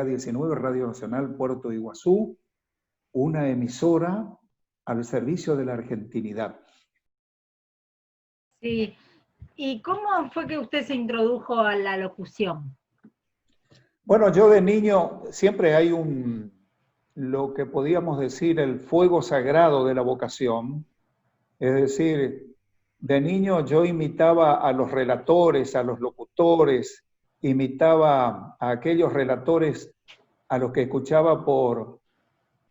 RA19, Radio Nacional Puerto Iguazú, una emisora al servicio de la argentinidad. Sí. ¿Y cómo fue que usted se introdujo a la locución? Bueno, yo de niño siempre hay lo que podíamos decir, el fuego sagrado de la vocación. Es decir, de niño yo imitaba a los relatores, a los locutores, imitaba a aquellos relatores a los que escuchaba por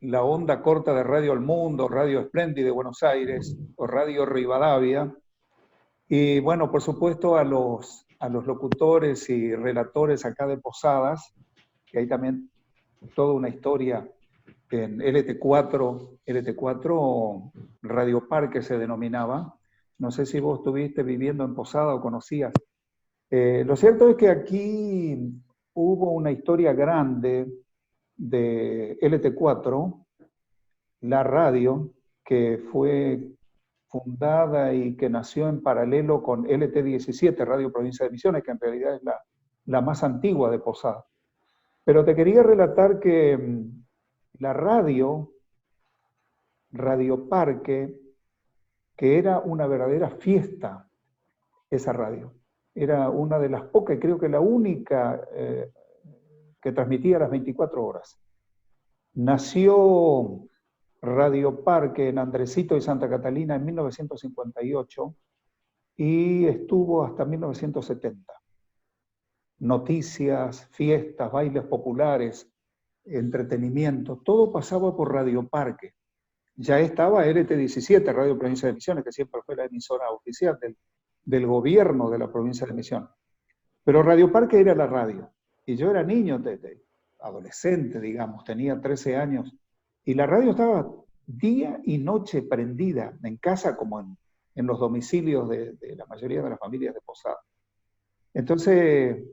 la onda corta de Radio El Mundo, Radio Splendid de Buenos Aires o Radio Rivadavia. Y bueno, por supuesto a los locutores y relatores acá de Posadas, que hay también toda una historia en LT4 Radio Parque se denominaba. No sé si vos estuviste viviendo en Posada o conocías. Lo cierto es que aquí hubo una historia grande de LT4, la radio, que fue fundada y que nació en paralelo con LT17, Radio Provincia de Misiones, que en realidad es la más antigua de Posada. Pero te quería relatar que la radio, Radio Parque, que era una verdadera fiesta, esa radio. Era una de las pocas, creo que la única que transmitía las 24 horas. Nació Radio Parque en Andresito y Santa Catalina en 1958 y estuvo hasta 1970. Noticias, fiestas, bailes populares, entretenimiento, todo pasaba por Radio Parque. Ya estaba RT17, Radio Provincia de Misiones, que siempre fue la emisora oficial del gobierno de la provincia de Misiones. Pero Radio Parque era la radio. Y yo era niño, adolescente, digamos, tenía 13 años. Y la radio estaba día y noche prendida, en casa como en los domicilios de la mayoría de las familias de Posada. Entonces,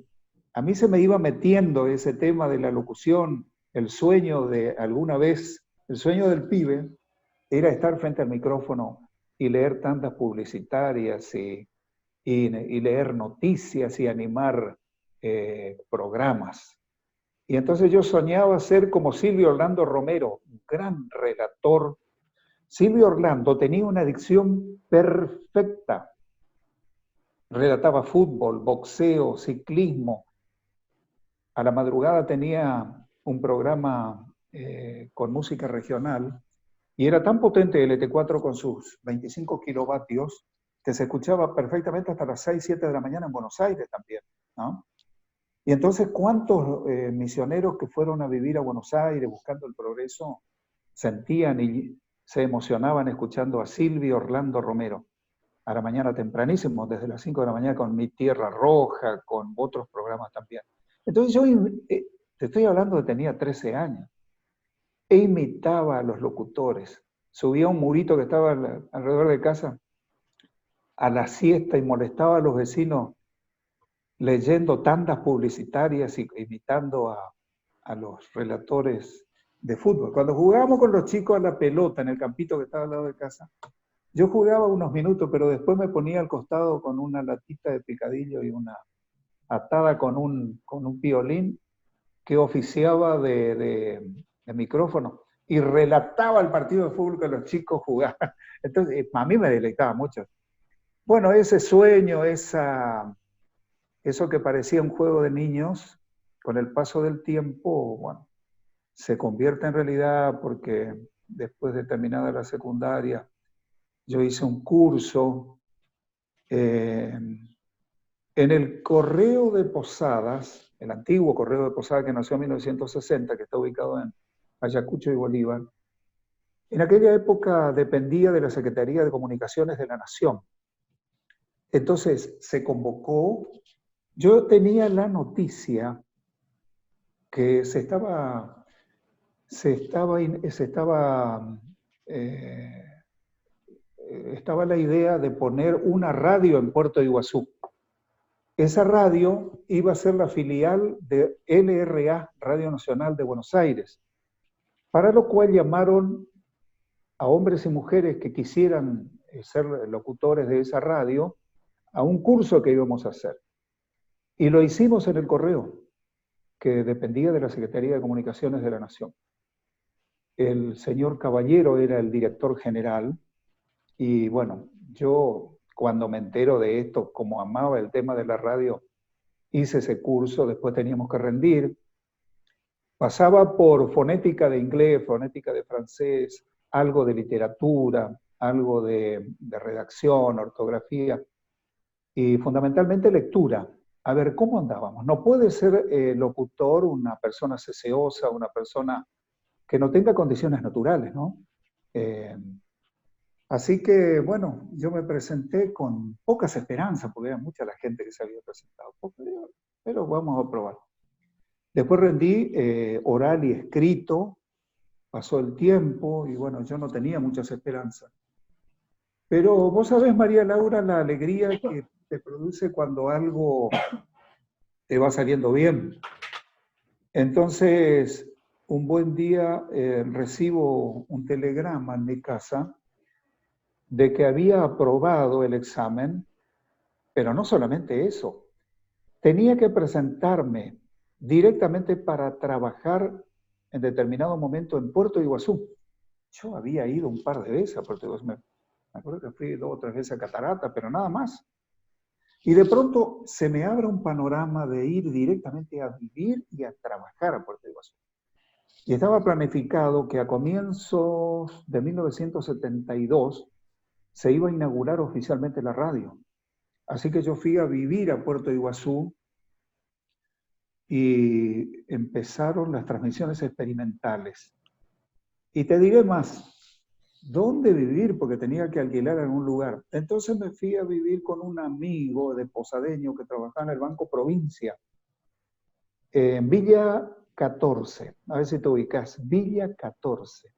a mí se me iba metiendo ese tema de la locución, el sueño de alguna vez, el sueño del pibe, era estar frente al micrófono y leer tantas publicitarias y leer noticias y animar programas. Y entonces yo soñaba ser como Silvio Orlando Romero, un gran relator. Silvio Orlando tenía una dicción perfecta. Relataba fútbol, boxeo, ciclismo. A la madrugada tenía un programa con música regional y era tan potente el LT4 con sus 25 kilovatios que se escuchaba perfectamente hasta las 6, 7 de la mañana en Buenos Aires también, ¿no? Y entonces, ¿cuántos misioneros que fueron a vivir a Buenos Aires buscando el progreso sentían y se emocionaban escuchando a Silvio Orlando Romero a la mañana tempranísimo, desde las 5 de la mañana con Mi Tierra Roja, con otros programas también? Entonces yo, te estoy hablando de tenía 13 años, e imitaba a los locutores. Subía un murito que estaba alrededor de casa a la siesta y molestaba a los vecinos leyendo tandas publicitarias y imitando a los relatores de fútbol. Cuando jugábamos con los chicos a la pelota en el campito que estaba al lado de casa, yo jugaba unos minutos, pero después me ponía al costado con una latita de picadillo y una atada con un piolín que oficiaba de micrófono y relataba el partido de fútbol que los chicos jugaban. Entonces, a mí me deleitaba mucho. Bueno, ese sueño, eso que parecía un juego de niños, con el paso del tiempo, bueno, se convierte en realidad porque después de terminada la secundaria, yo hice un curso en el Correo de Posadas, el antiguo Correo de Posadas que nació en 1960, que está ubicado en Ayacucho y Bolívar. En aquella época dependía de la Secretaría de Comunicaciones de la Nación. Entonces se convocó. Yo tenía la noticia que estaba la idea de poner una radio en Puerto Iguazú. Esa radio iba a ser la filial de LRA, Radio Nacional de Buenos Aires, para lo cual llamaron a hombres y mujeres que quisieran ser locutores de esa radio a un curso que íbamos a hacer. Y lo hicimos en el Correo, que dependía de la Secretaría de Comunicaciones de la Nación. El señor Caballero era el director general y bueno, yo cuando me entero de esto, como amaba el tema de la radio, hice ese curso, después teníamos que rendir. Pasaba por fonética de inglés, fonética de francés, algo de literatura, algo de redacción, ortografía y fundamentalmente lectura. A ver, ¿cómo andábamos? No puede ser locutor una persona ceseosa, una persona que no tenga condiciones naturales, ¿no? Así que, bueno, yo me presenté con pocas esperanzas, porque era mucha la gente que se había presentado, pero vamos a probar. Después rendí oral y escrito, pasó el tiempo y bueno, yo no tenía muchas esperanzas. Pero vos sabés, María Laura, la alegría que te produce cuando algo te va saliendo bien. Entonces, un buen día recibo un telegrama en mi casa de que había aprobado el examen, pero no solamente eso, tenía que presentarme directamente para trabajar en determinado momento en Puerto Iguazú. Yo había ido un par de veces a Puerto Iguazú, me acuerdo que fui 2 o 3 veces a Catarata, pero nada más. Y de pronto se me abre un panorama de ir directamente a vivir y a trabajar a Puerto Iguazú. Y estaba planificado que a comienzos de 1972 se iba a inaugurar oficialmente la radio. Así que yo fui a vivir a Puerto Iguazú y empezaron las transmisiones experimentales. Y te diré más, ¿dónde vivir? Porque tenía que alquilar en un lugar. Entonces me fui a vivir con un amigo de Posadeño que trabajaba en el Banco Provincia, en Villa 14, a ver si te ubicas, Villa 14.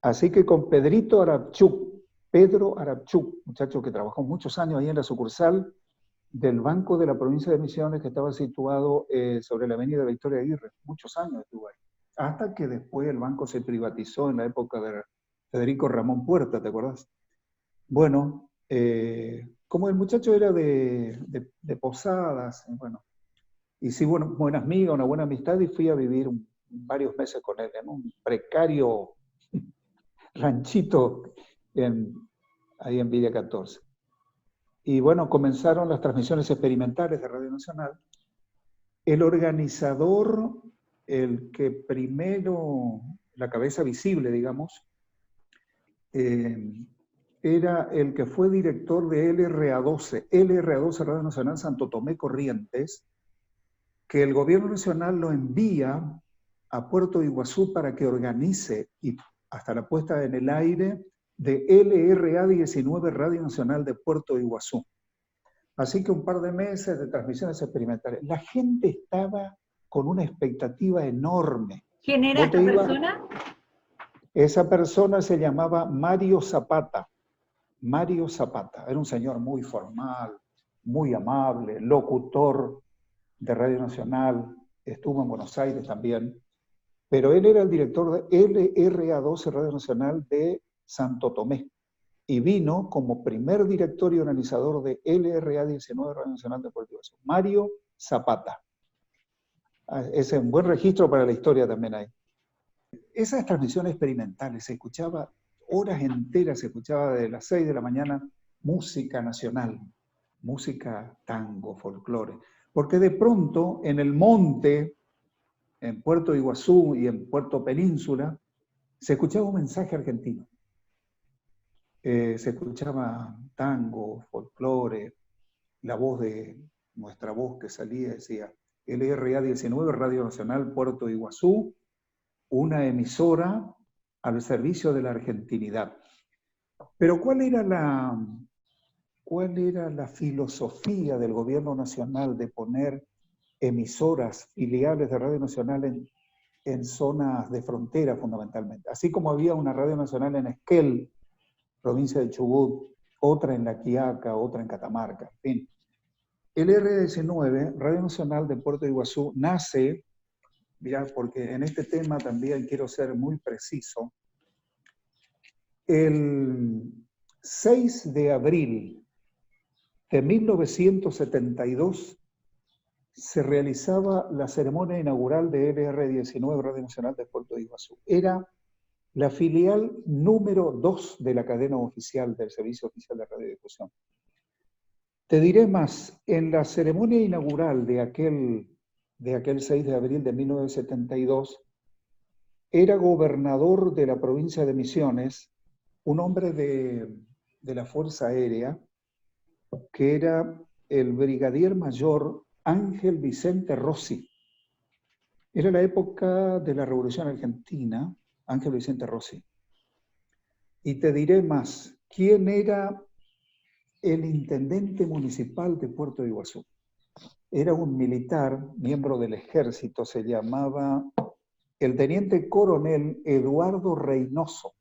Así que con Pedro Arapchuk, muchacho que trabajó muchos años ahí en la sucursal del Banco de la Provincia de Misiones, que estaba situado sobre la avenida Victoria Aguirre. Muchos años estuvo ahí. Hasta que después el banco se privatizó en la época de Federico Ramón Puerta, ¿te acuerdas? Bueno, como el muchacho era de Posadas, bueno, hice buenas amigas, una buena amistad y fui a vivir varios meses con él en un precario ranchito ahí en Villa 14. Y bueno, comenzaron las transmisiones experimentales de Radio Nacional. El organizador, el que primero, la cabeza visible, digamos, era el que fue director de LRA12 Radio Nacional Santo Tomé Corrientes, que el gobierno nacional lo envía a Puerto Iguazú para que organice y hasta la puesta en el aire de LRA19 Radio Nacional de Puerto Iguazú. Así que un par de meses de transmisiones experimentales. La gente estaba con una expectativa enorme. ¿Quién era esta persona? Esa persona se llamaba Mario Zapata. Mario Zapata. Era un señor muy formal, muy amable, locutor de Radio Nacional. Estuvo en Buenos Aires también. Pero él era el director de LRA12 Radio Nacional de Santo Tomé. Y vino como primer director y organizador de LRA19 Radio Nacional de Puerto Iguazú, Mario Zapata. Es un buen registro para la historia también ahí. Esas transmisiones experimentales, se escuchaba horas enteras, se escuchaba desde las 6 de la mañana música nacional, música tango, folclore. Porque de pronto en el monte, en Puerto Iguazú y en Puerto Península, se escuchaba un mensaje argentino. Se escuchaba tango, folclore, la voz de nuestra voz que salía, decía LRA19, Radio Nacional Puerto Iguazú, una emisora al servicio de la argentinidad. Pero ¿cuál era la filosofía del gobierno nacional de poner emisoras, filiales de Radio Nacional en zonas de frontera fundamentalmente? Así como había una Radio Nacional en Esquel, provincia de Chubut, otra en La Quiaca, otra en Catamarca, en fin. El LRA19, Radio Nacional de Puerto Iguazú, nace, mirá, porque en este tema también quiero ser muy preciso, el 6 de abril de 1972 se realizaba la ceremonia inaugural de LR19, Radio Nacional de Puerto de Iguazú. Era la filial número 2 de la cadena oficial del Servicio Oficial de Radiodifusión. Te diré más, en la ceremonia inaugural de aquel 6 de abril de 1972, era gobernador de la provincia de Misiones un hombre de la Fuerza Aérea, que era el brigadier mayor Ángel Vicente Rossi. Era la época de la Revolución Argentina, Ángel Vicente Rossi. Y te diré más, ¿quién era el intendente municipal de Puerto de Iguazú? Era un militar, miembro del ejército, se llamaba el teniente coronel Eduardo Reynoso.